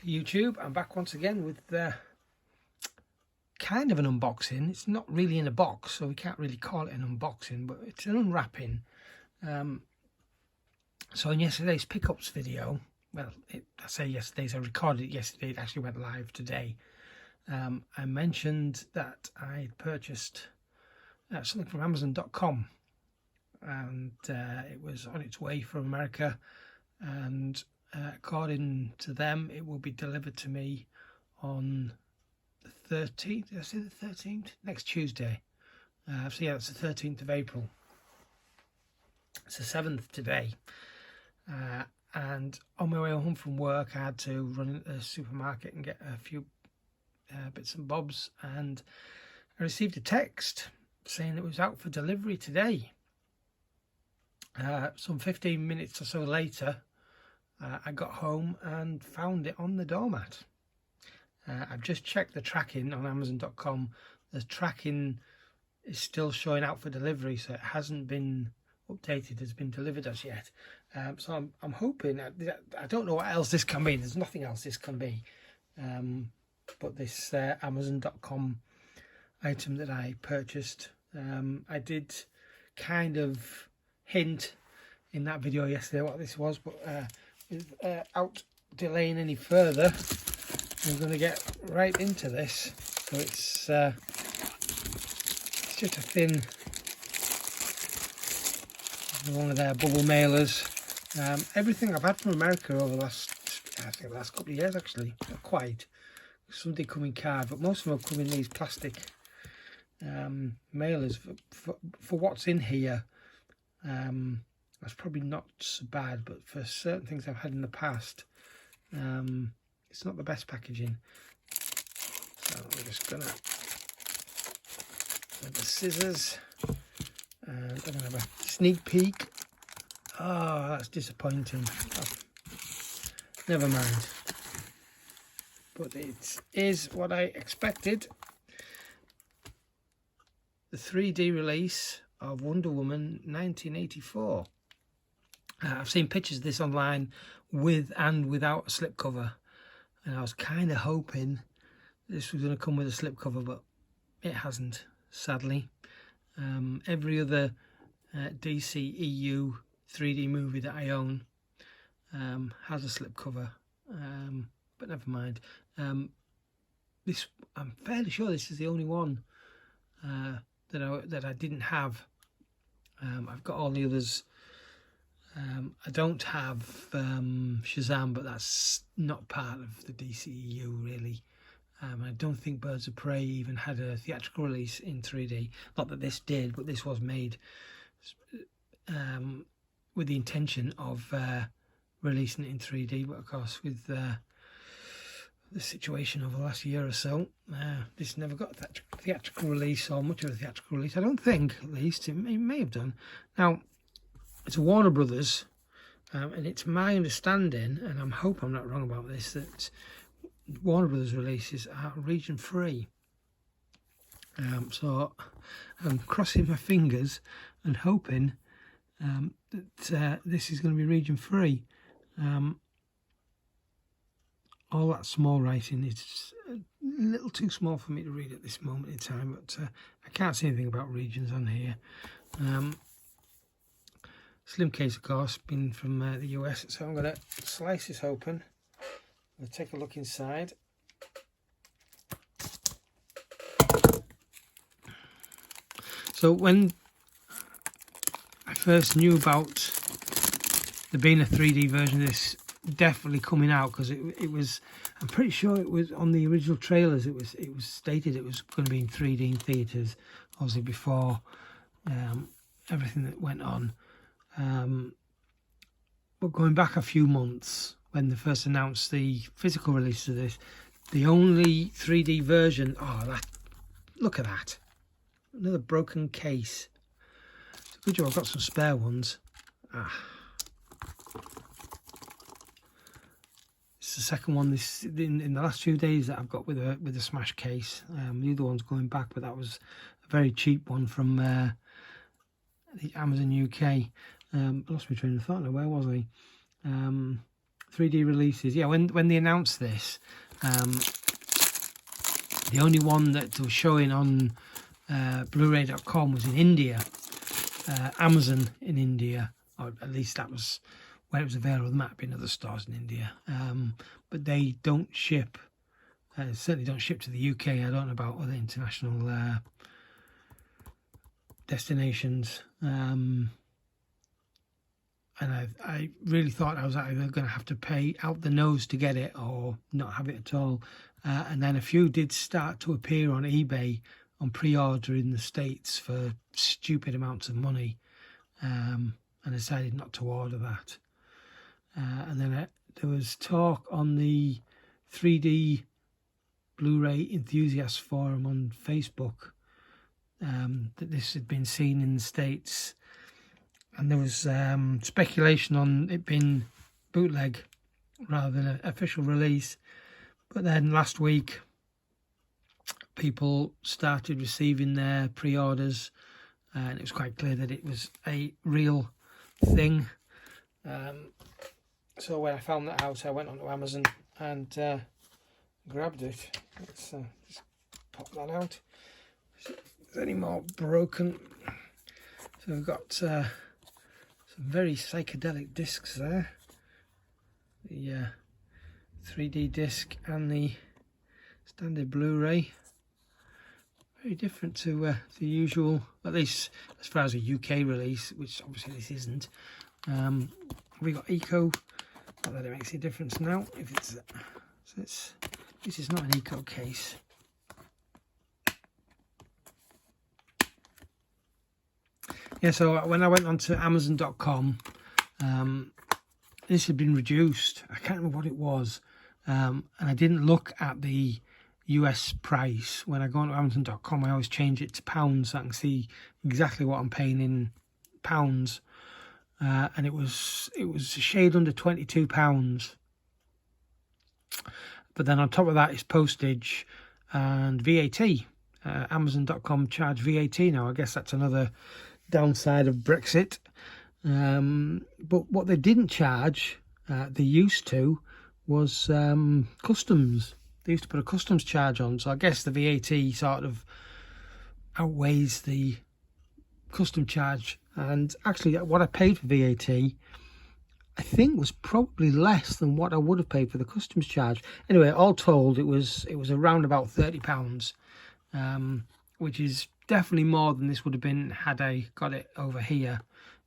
YouTube. I'm back once again with kind of an unboxing. It's not really in a box, so we can't really call it an unboxing, but it's an unwrapping. So in yesterday's pickups video, well, I say yesterday's, I recorded it yesterday, it actually went live today. I mentioned that I purchased something from Amazon.com, and it was on its way from America, and according to them it will be delivered to me on the 13th. Did I say the 13th? Next Tuesday. So yeah, that's the 13th of April. It's the 7th today. And on my way home from work, I had to run into the supermarket and get a few bits and bobs, and I received a text saying it was out for delivery today. Some 15 minutes or so later, I got home and found it on the doormat. I've just checked the tracking on Amazon.com. The tracking is still showing out for delivery, so it hasn't been updated, has been delivered as yet. So I'm hoping, I don't know what else this can be. There's nothing else this can be. But this Amazon.com item that I purchased, I did kind of hint in that video yesterday what this was, but without delaying any further, I'm going to get right into this. So it's just a thin one of their bubble mailers. Everything I've had from America over the last, I think the last couple of years actually, not quite. Some did come in card, but most of them have come in these plastic mailers. For what's in here, that's probably not so bad, but for certain things I've had in the past, it's not the best packaging. So I'm just gonna with the scissors, and I'm gonna have a sneak peek. Oh, that's disappointing. Oh, never mind. But it is what I expected. The 3D release of Wonder Woman 1984. I've seen pictures of this online with and without a slipcover, and I was kind of hoping this was going to come with a slipcover, but it hasn't, sadly. Every other DC EU 3D movie that I own has a slipcover, but never mind. This, I'm fairly sure this is the only one that I didn't have. I've got all the others. I don't have Shazam, but that's not part of the DCEU really. I don't think Birds of Prey even had a theatrical release in 3D. Not that this did, but this was made with the intention of releasing it in 3D. But of course, with the situation over the last year or so, this never got a theatrical release, or much of a theatrical release. I don't think, at least. It may have done. Now, it's a Warner Brothers, and it's my understanding, and I hope I'm not wrong about this, that Warner Brothers releases are region free. So I'm crossing my fingers and hoping that this is going to be region free. All that small writing is a little too small for me to read at this moment in time, but I can't see anything about regions on here. Slim case, of course, being from the US, so I'm going to slice this open. We'll take a look inside. So when I first knew about there being a 3D version of this definitely coming out, because it was, I'm pretty sure it was on the original trailers, it was stated it was going to be in 3D in theatres, obviously before everything that went on. But going back a few months, when they first announced the physical release of this, the only 3D version, look at that, another broken case. It's a good job I've got some spare ones. It's the second one this in the last few days that I've got with a smash case. The other one's going back, but that was a very cheap one from the Amazon UK. I lost my train of thought now. Where was I? 3D releases. Yeah, when they announced this, the only one that was showing on Blu-ray.com was in India, Amazon in India, or at least that was where it was available. There might have been other stores in India, but they don't ship. Certainly don't ship to the UK. I don't know about other international destinations. And I really thought I was either going to have to pay out the nose to get it or not have it at all. And then a few did start to appear on eBay on pre-order in the States for stupid amounts of money. And I decided not to order that. And then there was talk on the 3D Blu-ray enthusiast forum on Facebook that this had been seen in the States, and there was speculation on it being bootleg rather than an official release. But then last week people started receiving their pre-orders, and it was quite clear that it was a real thing. So when I found that out, I went onto Amazon and grabbed it. Let's just pop that out. Is there any more broken? So we've got some very psychedelic discs there. The 3D disc and the standard Blu-ray. Very different to the usual, at least as far as a UK release, which obviously this isn't. We got Eco. Not that it makes any difference now. If it's this is not an Eco case. Yeah, so when I went onto Amazon.com, this had been reduced. I can't remember what it was, and I didn't look at the US price. When I go onto Amazon.com, I always change it to pounds so I can see exactly what I'm paying in pounds. And it was a shade under £22. But then on top of that is postage and VAT. Amazon.com charge VAT now. I guess that's another downside of Brexit. But what they didn't charge, they used to, was customs. They used to put a customs charge on. So I guess the VAT sort of outweighs the custom charge. And actually what I paid for VAT, I think, was probably less than what I would have paid for the customs charge. Anyway, all told, it was around about £30, which is definitely more than this would have been had I got it over here,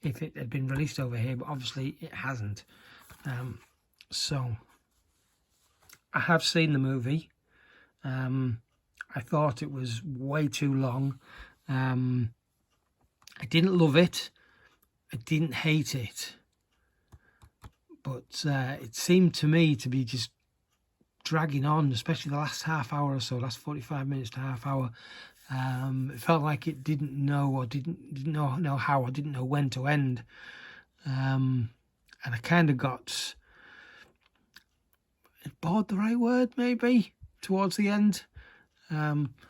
if it had been released over here, but obviously it hasn't. So I have seen the movie. I thought it was way too long. I didn't love it. I didn't hate it. But it seemed to me to be just dragging on, especially the last half hour or so, last 45 minutes to half hour. It felt like it didn't know, or didn't know how, or didn't know when to end. And I kind of got bored, the right word, maybe, towards the end.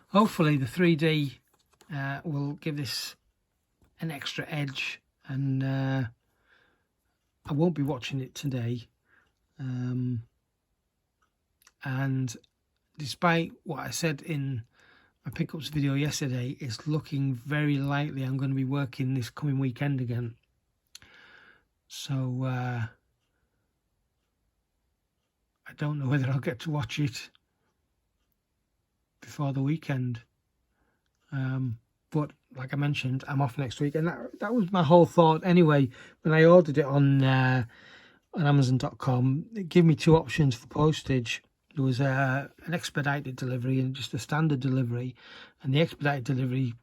Hopefully the 3D will give this an extra edge, and I won't be watching it today. And despite what I said in my pickups video yesterday, it's looking very likely I'm going to be working this coming weekend again. So I don't know whether I'll get to watch it before the weekend. But like I mentioned, I'm off next week, and that was my whole thought anyway. When I ordered it on Amazon.com, it gave me two options for postage. There was an expedited delivery and just a standard delivery, and the expedited delivery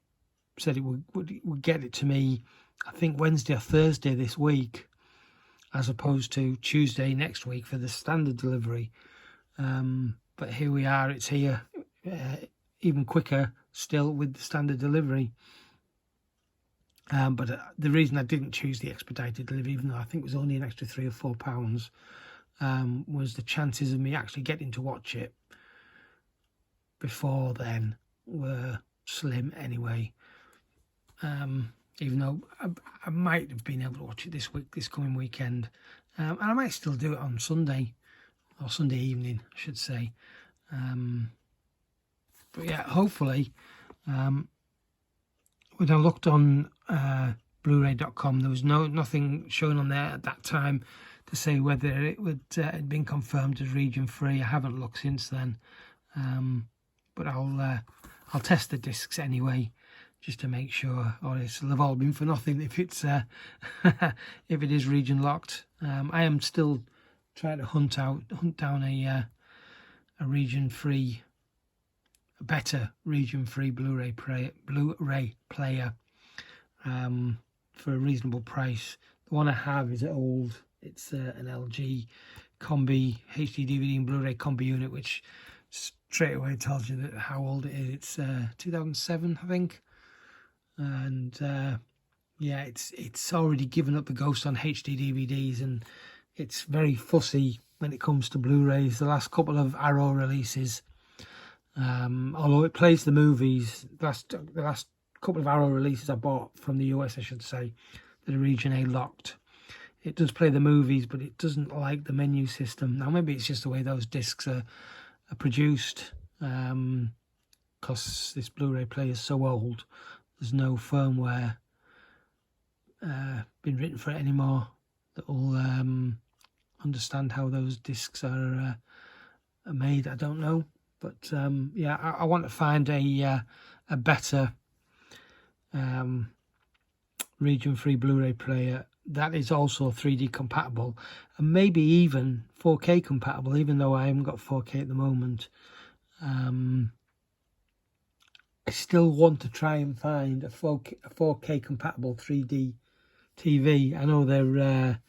said it would get it to me, I think, Wednesday or Thursday this week, as opposed to Tuesday next week for the standard delivery. But here we are, it's here, even quicker still with the standard delivery. But the reason I didn't choose the expedited delivery, even though I think it was only an extra £3 or £4, was the chances of me actually getting to watch it before then were slim anyway. Even though I might have been able to watch it this coming weekend. and I might still do it on Sunday, or Sunday evening, I should say. But yeah, hopefully, when I looked on Blu-ray.com, there was nothing shown on there at that time to say whether it would had been confirmed as region free. I haven't looked since then, but I'll test the discs anyway, just to make sure, or it'll have all been for nothing if it's if it is region locked. I am still trying to hunt down a region free, a better region free Blu-ray player for a reasonable price. The one I have is old. It's an LG Combi HD DVD and Blu-ray Combi unit, which straight away tells you that how old it is. It's 2007, I think, and yeah, it's already given up the ghost on HD DVDs, and it's very fussy when it comes to Blu-rays. The last couple of Arrow releases, although it plays the movies, the last couple of Arrow releases I bought from the US, I should say, that are Region A locked, it does play the movies, but it doesn't like the menu system. Now, maybe it's just the way those discs are produced, because this Blu-ray player is so old. There's no firmware been written for it anymore that will understand how those discs are made. I don't know, but yeah, I want to find a better region-free Blu-ray player that is also 3D compatible, and maybe even 4K compatible, even though I haven't got 4K at the moment. I still want to try and find a 4K compatible 3D TV. I know they're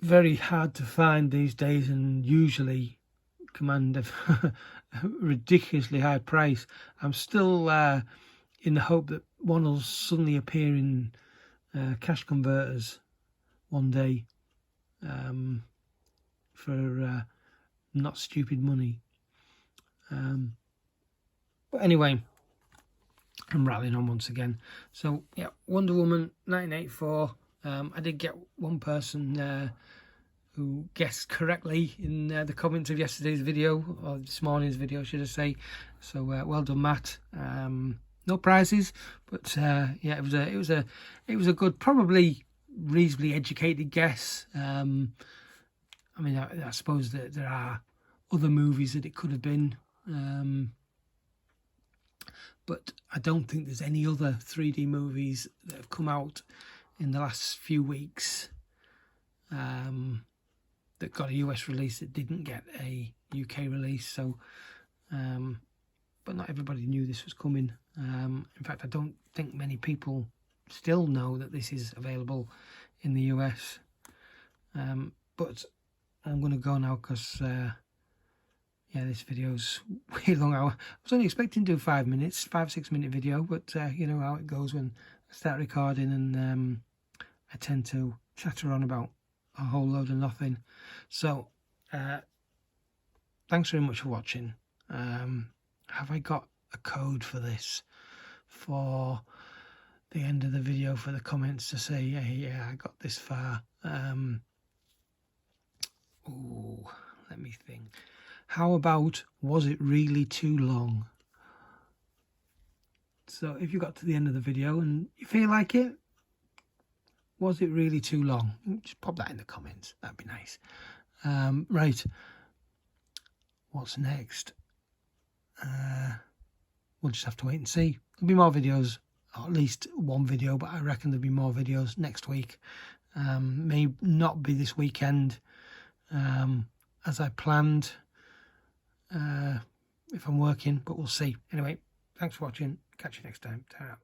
very hard to find these days, and usually command a ridiculously high price. I'm still in the hope that one will suddenly appear in cash converters one day for not stupid money. But anyway, I'm rattling on once again. So yeah, Wonder Woman 1984. I did get one person who guessed correctly in the comments of yesterday's video, or this morning's video, should I say. So well done, Matt. No prizes, but yeah, it was a good, probably reasonably educated guess. I mean, I suppose that there are other movies that it could have been, but I don't think there's any other 3D movies that have come out in the last few weeks that got a US release that didn't get a UK release. So, but not everybody knew this was coming. In fact, I don't think many people still know that this is available in the US. But I'm going to go now because, yeah, this video's way long. I was only expecting to do 5 minutes, 5-6 minute video, but you know how it goes when I start recording, and I tend to chatter on about a whole load of nothing. So, thanks very much for watching. Have I got a code for this, for the end of the video, for the comments to say, yeah, I got this far? Ooh, let me think. How about, was it really too long? So if you got to the end of the video and you feel like it, was it really too long? Just pop that in the comments. That'd be nice. Right. What's next? We'll just have to wait and see. There'll be more videos, or at least one video, but I reckon there'll be more videos next week. May not be this weekend as I planned, if I'm working, but we'll see. Anyway, thanks for watching. Catch you next time. Ta-ra.